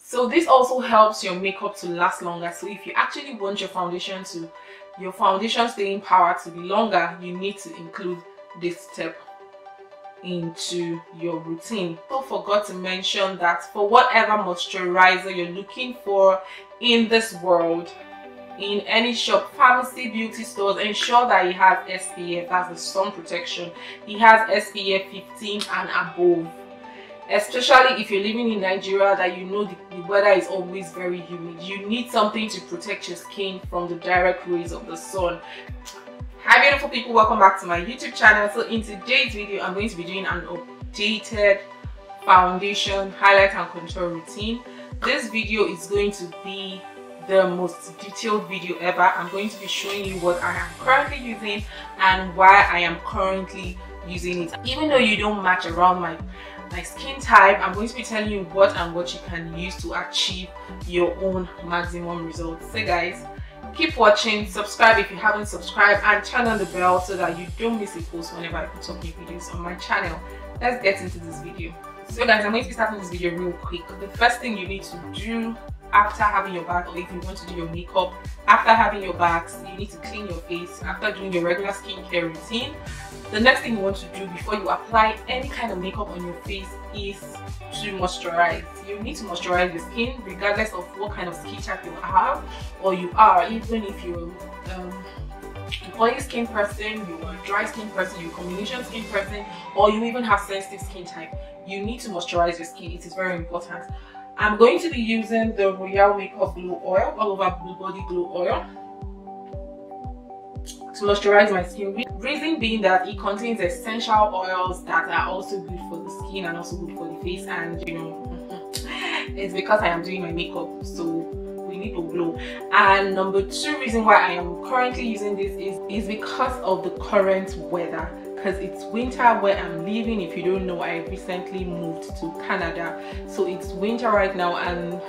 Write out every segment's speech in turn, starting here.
So this also helps your makeup to last longer. So if you actually want your foundation staying power to be longer, you need to include this step into your routine. I forgot to mention that for whatever moisturizer you're looking for in this world, in any shop, pharmacy, beauty stores, ensure that it has SPF, that's the sun protection. It has SPF 15 and above. Especially if you're living in Nigeria, that you know the weather is always very humid. You need something to protect your skin from the direct rays of the sun. Hi beautiful people, welcome back to my YouTube channel. So in today's video, I'm going to be doing an updated foundation, highlight and contour routine. This video is going to be the most detailed video ever. I'm going to be showing you what I am currently using and why I am currently using it. Even though you don't match around my skin type, I'm going to be telling you what you can use to achieve your own maximum results. So guys, keep watching, subscribe if you haven't subscribed, and turn on the bell so that you don't miss a post whenever I put up new videos on my channel. Let's get into this video. So guys, I'm going to be starting this video real quick. The first thing you need to do after having your bath, or if you want to do your makeup after having your bath, you need to clean your face after doing your regular skincare routine. The next thing you want to do before you apply any kind of makeup on your face is to moisturize. You need to moisturize your skin regardless of what kind of skin type you have or you are. Even if you're an oily skin person, you're a dry skin person, you're a combination skin person, or you even have sensitive skin type, you need to moisturize your skin. It is very important. I'm going to be using the Royal Makeup Glow Oil, all over Blue Body Glow Oil, to moisturize my skin. Reason being that it contains essential oils that are also good for the skin and also good for the face, and you know, it's because I am doing my makeup, so we need to glow. And number two reason why I am currently using this is because of the current weather. Because it's winter where I'm living. If you don't know, I recently moved to Canada, so it's winter right now, and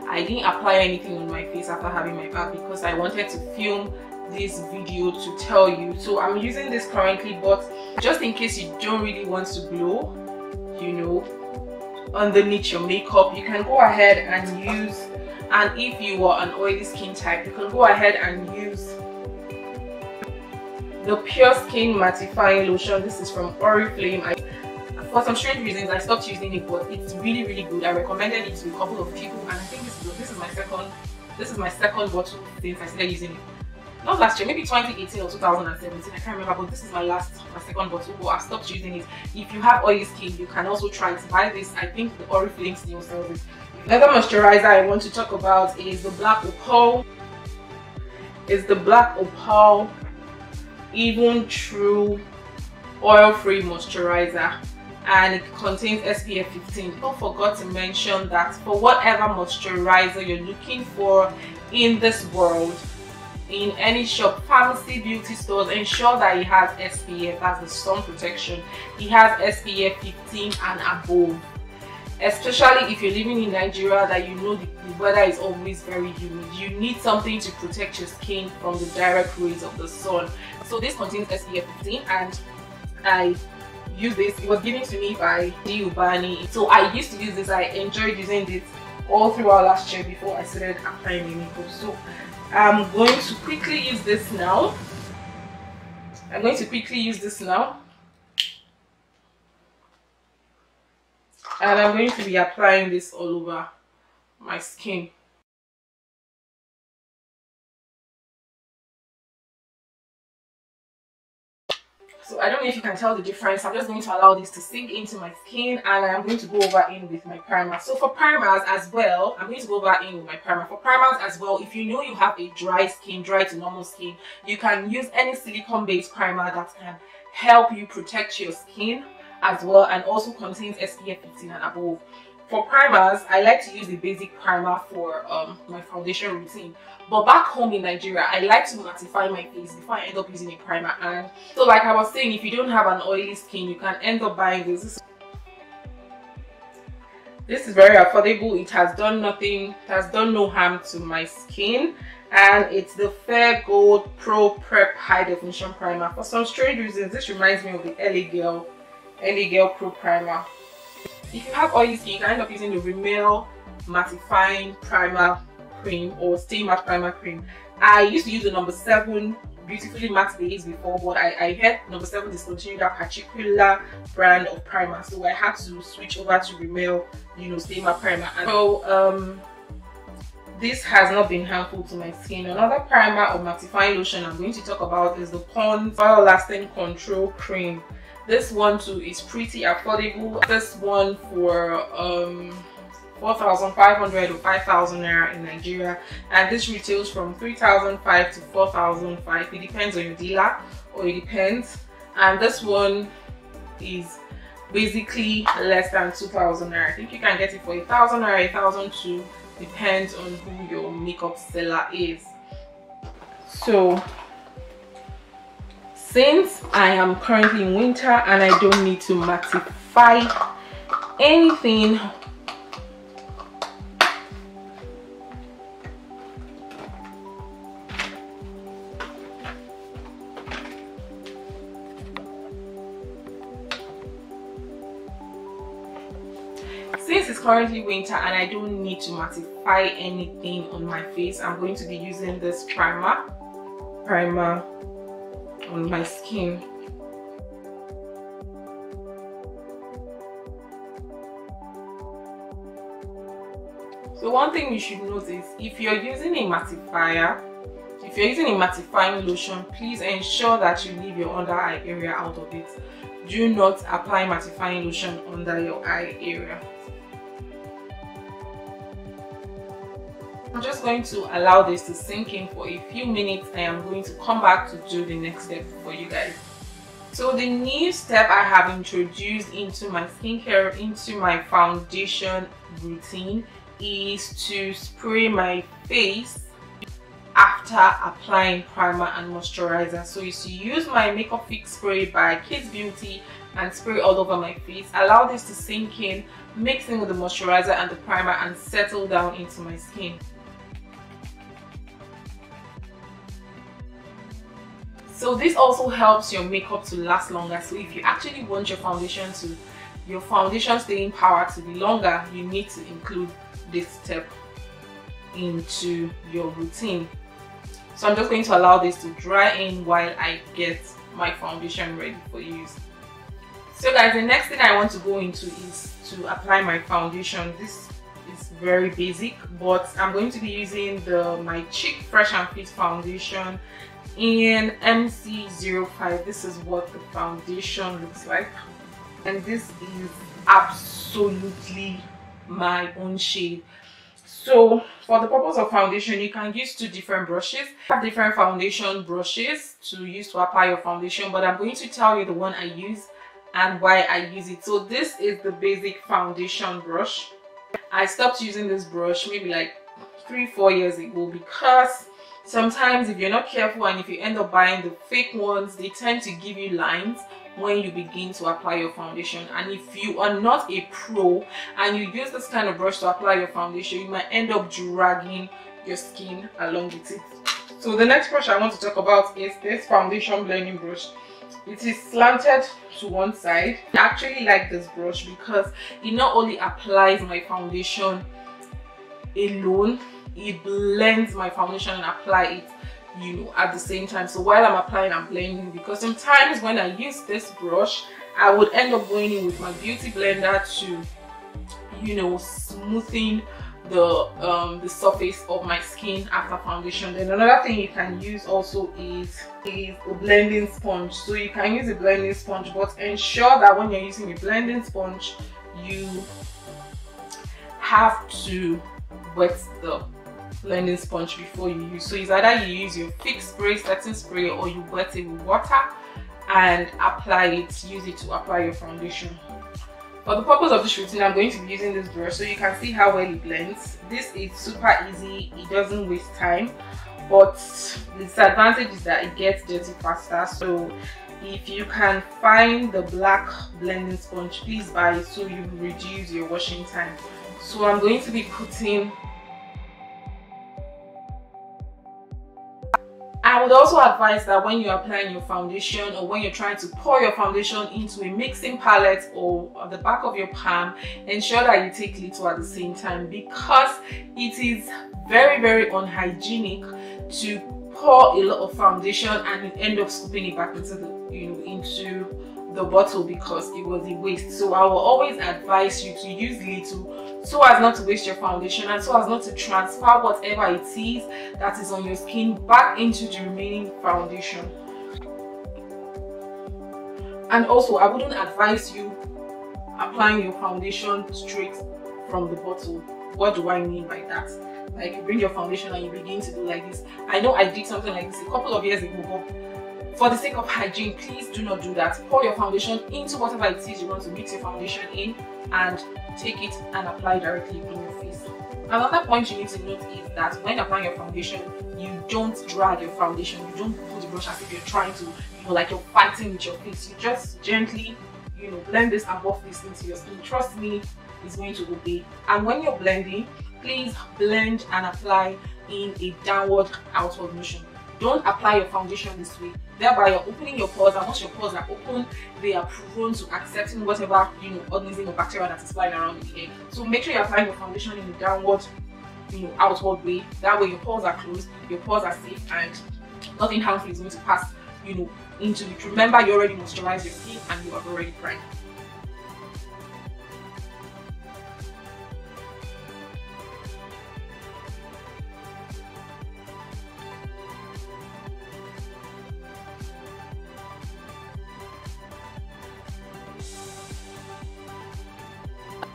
I didn't apply anything on my face after having my bath because I wanted to film this video to tell you. So I'm using this currently, but just in case you don't really want to glow, you know, underneath your makeup, you can go ahead and use, and if you are an oily skin type, you can go ahead and use the Pure Skin Mattifying Lotion. This is from Oriflame. For some strange reasons I stopped using it, but it's really good. I recommended it to a couple of people, and I think this is my second bottle since I started using it. Not last year, maybe 2018 or 2017, I can't remember, but this is my second bottle, but I've stopped using it. If you have oily skin, you can also try to buy this. I think the Oriflame still sells it. Another moisturizer I want to talk about is the Black Opal. It's the Black Opal Even True Oil-Free Moisturizer, and it contains SPF 15. Don't forget to mention that for whatever moisturizer you're looking for in this world, in any shop, pharmacy, beauty stores, ensure that it has SPF, that's the sun protection. It has SPF 15 and above. Especially if you're living in Nigeria, that you know the weather is always very humid. You need something to protect your skin from the direct rays of the sun. So this contains SPF 15, and I use this. It was given to me by Ubani. So I used to use this. I enjoyed using this all throughout last year before I started applying my makeup. So I'm going to quickly use this now. And I'm going to be applying this all over my skin. So I don't know if you can tell the difference. I'm just going to allow this to sink into my skin, and I'm going to go over in with my primer. So for primers as well, I'm going to go over in with my primer. For primers as well, if you know you have a dry skin, dry to normal skin, you can use any silicone based primer that can help you protect your skin as well, and also contains SPF 15 and above. For primers, I like to use the basic primer for my foundation routine. But back home in Nigeria, I like to mattify my face before I end up using a primer. And so like I was saying, if you don't have an oily skin, you can end up buying this. This is very affordable. It has done nothing, it has done no harm to my skin. And it's the Fair Gold Pro Prep High Definition Primer. For some strange reasons, this reminds me of the LA Girl Pro Primer. If you have oily skin, you can end up using the Rimmel mattifying primer cream or stay matte primer cream. I used to use the number 7 beautifully matte base before, but I heard number 7 discontinued that particular brand of primer, so I had to switch over to Rimmel, you know, stay matte primer. And so this has not been harmful to my skin. Another primer or mattifying lotion I'm going to talk about is the Pond's Oil Lasting Control Cream. This one too is pretty affordable. This one for 4,500 or 5,000 naira in Nigeria, and this retails from 3,500 to 4,500. It depends on your dealer, or it depends. And this one is basically less than 2,000 naira. I think you can get it for 1,000 or 1,002, depends on who your makeup seller is. So since I am currently in winter and I don't need to mattify anything, since it's currently winter and I don't need to mattify anything on my face, I'm going to be using this primer on my skin. So one thing you should note is, if you're using a mattifier, if you're using a mattifying lotion, please ensure that you leave your under eye area out of it. Do not apply mattifying lotion under your eye area. I'm just going to allow this to sink in for a few minutes. I am going to come back to do the next step for you guys. So the new step I have introduced into my skincare, into my foundation routine, is to spray my face after applying primer and moisturizer. So is to use my Makeup Fix spray by Kids Beauty and spray all over my face. Allow this to sink in, mix in with the moisturizer and the primer, and settle down into my skin. So this also helps your makeup to last longer. So if you actually want your foundation staying power to be longer, you need to include this step into your routine. So I'm just going to allow this to dry in while I get my foundation ready for use. So guys, the next thing I want to go into is to apply my foundation. This is very basic, but I'm going to be using my Cheek Fresh and Fit foundation in MC05. This is what the foundation looks like, and this is absolutely my own shade. So for the purpose of foundation, you can use 2 different brushes. I have different foundation brushes to use to apply your foundation, but I'm going to tell you the one I use and why I use it. So this is the basic foundation brush. I stopped using this brush maybe like 3-4 years ago, because sometimes if you're not careful and if you end up buying the fake ones, they tend to give you lines when you begin to apply your foundation. And if you are not a pro and you use this kind of brush to apply your foundation, you might end up dragging your skin along with it. So the next brush I want to talk about is this foundation blending brush. It is slanted to one side. I actually like this brush because it not only applies my foundation alone, it blends my foundation and apply it, you know, at the same time. So while I'm applying, I'm blending, because sometimes when I use this brush, I would end up going in with my beauty blender to, you know, smoothing the surface of my skin after foundation. Then another thing you can use also is a blending sponge. So you can use a blending sponge, but ensure that when you're using a blending sponge, you have to wet the blending sponge before you use. So it's either you use your fixed spray, setting spray, or you wet it with water and apply it, use it to apply your foundation. For the purpose of this routine, I'm going to be using this brush so you can see how well it blends. This is super easy, it doesn't waste time, but the disadvantage is that it gets dirty faster. So if you can find the black blending sponge, please buy it so you reduce your washing time. So I'm going to be putting I would also advise that when you're applying your foundation, or when you're trying to pour your foundation into a mixing palette or at the back of your palm, ensure that you take little at the same time, because it is very, very unhygienic to pour a lot of foundation and you end up scooping it back into the bottle because it was a waste. So I will always advise you to use little, so as not to waste your foundation and so as not to transfer whatever it is that is on your skin back into the remaining foundation. And also, I wouldn't advise you applying your foundation straight from the bottle. What do I mean by that? Like, you bring your foundation and you begin to do like this. I know I did something like this a couple of years ago, but for the sake of hygiene, please do not do that. Pour your foundation into whatever it is you want to mix your foundation in and take it and apply directly on your face. Another point you need to note is that when applying your foundation, you don't drag your foundation. You don't pull the brush as if you're trying to, like you're fighting with your face. You just gently, blend this and buff this into your skin. Trust me, it's going to obey. And when you're blending, please blend and apply in a downward outward motion. Don't apply your foundation this way. Thereby, you're opening your pores, and once your pores are open, they are prone to accepting whatever organism or bacteria that is flying around in the air. So make sure you're applying your foundation in a downward, outward way. That way, your pores are closed, your pores are safe, and nothing harmful is going to pass, into it. Remember, you already moisturized your skin and you have already primed.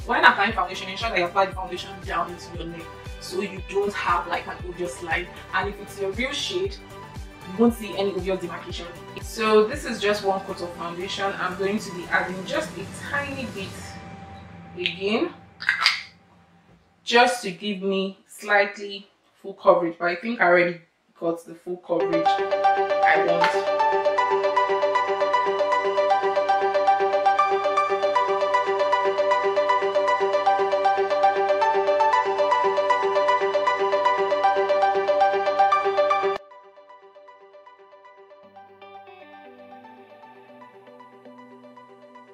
When applying foundation, ensure that you apply the foundation down into your neck so you don't have like an obvious line. And if it's your real shade, you won't see any obvious demarcation. So this is just one coat of foundation. I'm going to be adding just a tiny bit again, just to give me slightly full coverage. But I think I already got the full coverage I want.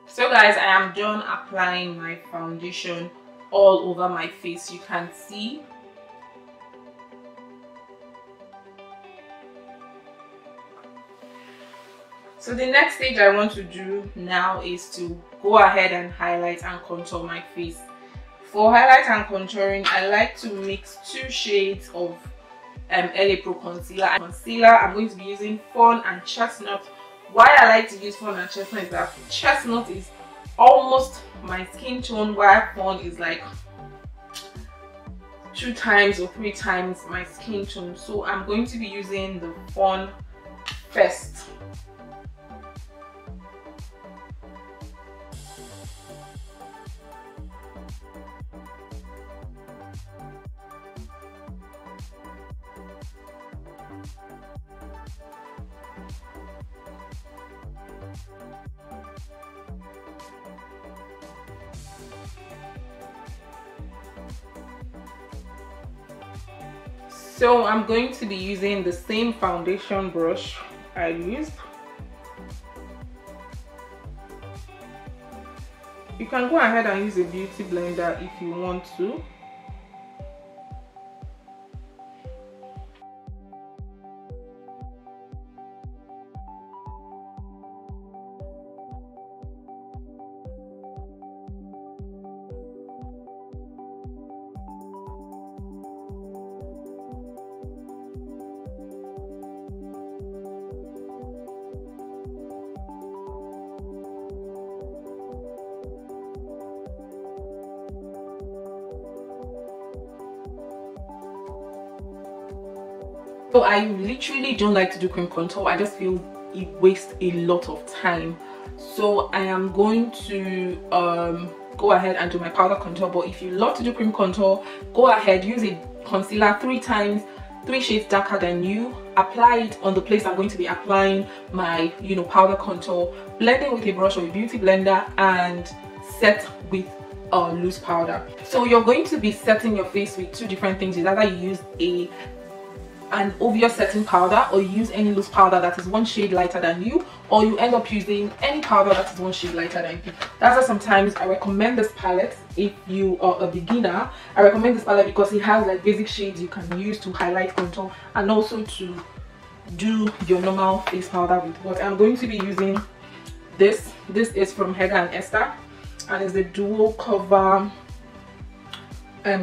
So guys, I am done applying my foundation all over my face. You can see. So the next stage I want to do now is to go ahead and highlight and contour my face. For highlight and contouring, I like to mix 2 shades of LA Pro concealer. I'm going to be using Fawn and Chestnut. Why I like to use Fawn and Chestnut is that Chestnut is almost my skin tone, while Fawn is like 2 times or 3 times my skin tone. So I'm going to be using the Fawn first. So I'm going to be using the same foundation brush I used. You can go ahead and use a beauty blender if you want to. So I literally don't like to do cream contour. I just feel it wastes a lot of time. So I am going to go ahead and do my powder contour. But if you love to do cream contour, go ahead, use a concealer 3 times, 3 shades darker than you. Apply it on the place I'm going to be applying my powder contour. Blend it with a brush or a beauty blender and set with loose powder. So you're going to be setting your face with 2 different things. It's either you use a an obvious setting powder, or you use any loose powder that is one shade lighter than you, or you end up using any powder that is one shade lighter than you. That's why sometimes I recommend this palette. If you are a beginner, I recommend this palette because it has like basic shades you can use to highlight, contour, and also to do your normal face powder with. But I'm going to be using this is from Hega and Esther, and it's the dual cover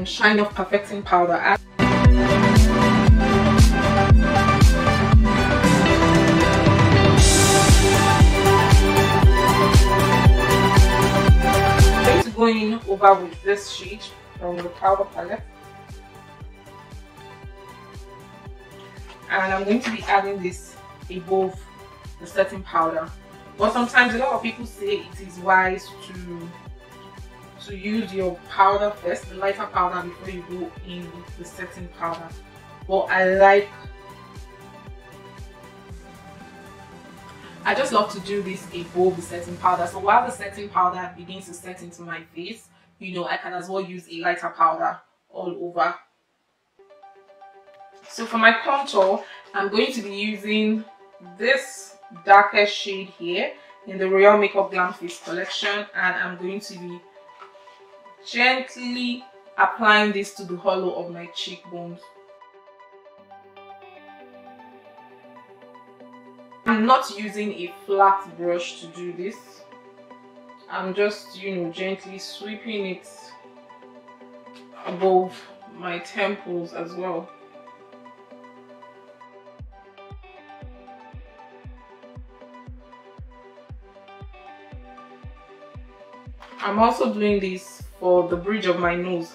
shine off perfecting powder. Going over with this shade from the powder palette, and I'm going to be adding this above the setting powder. But sometimes a lot of people say it is wise to use your powder first, the lighter powder, before you go in with the setting powder. But I just love to do this above the setting powder. So while the setting powder begins to set into my face, you know, I can as well use a lighter powder all over. So for my contour, I'm going to be using this darker shade here in the Royal Makeup Glam Face collection, and I'm going to be gently applying this to the hollow of my cheekbones. I'm not using a flat brush to do this. I'm just, you know, gently sweeping it above my temples as well. I'm also doing this for the bridge of my nose.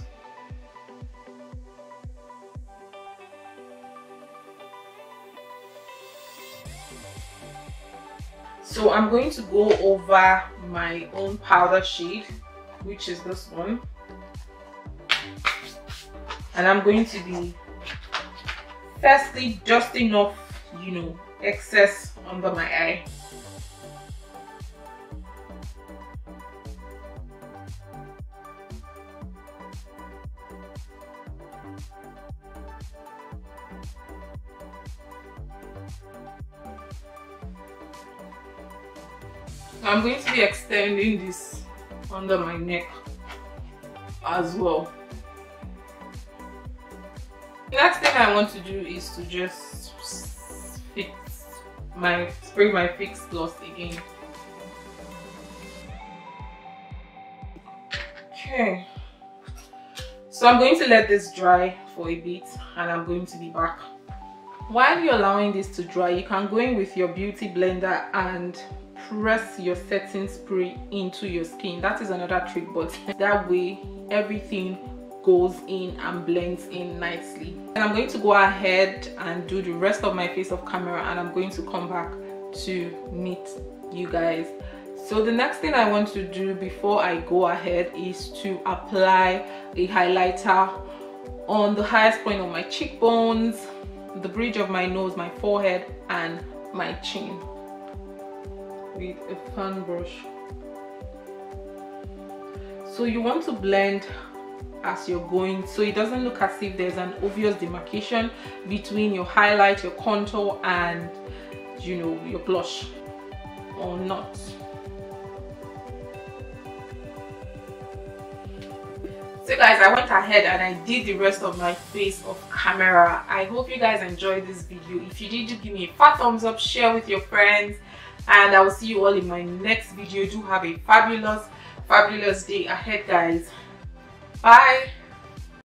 So I'm going to go over my own powder shade, which is this one, and I'm going to be firstly dusting off, you know, excess under my eye. I'm going to be extending this under my neck as well. The next thing I want to do is to just spray my fix gloss again. Okay, so I'm going to let this dry for a bit, and I'm going to be back. While you're allowing this to dry, you can go in with your beauty blender and press your setting spray into your skin. That is another trick, but that way everything goes in and blends in nicely. And I'm going to go ahead and do the rest of my face off camera, and I'm going to come back to meet you guys. So the next thing I want to do before I go ahead is to apply a highlighter on the highest point of my cheekbones, the bridge of my nose, my forehead, and my chin with a fan brush. So you want to blend as you're going, so it doesn't look as if there's an obvious demarcation between your highlight, your contour, and, you know, your blush, or not. So guys, I went ahead and I did the rest of my face off camera. I hope you guys enjoyed this video. If you did, do give me a fat thumbs up, share with your friends, and I will see you all in my next video. Do have a fabulous day ahead, guys. Bye.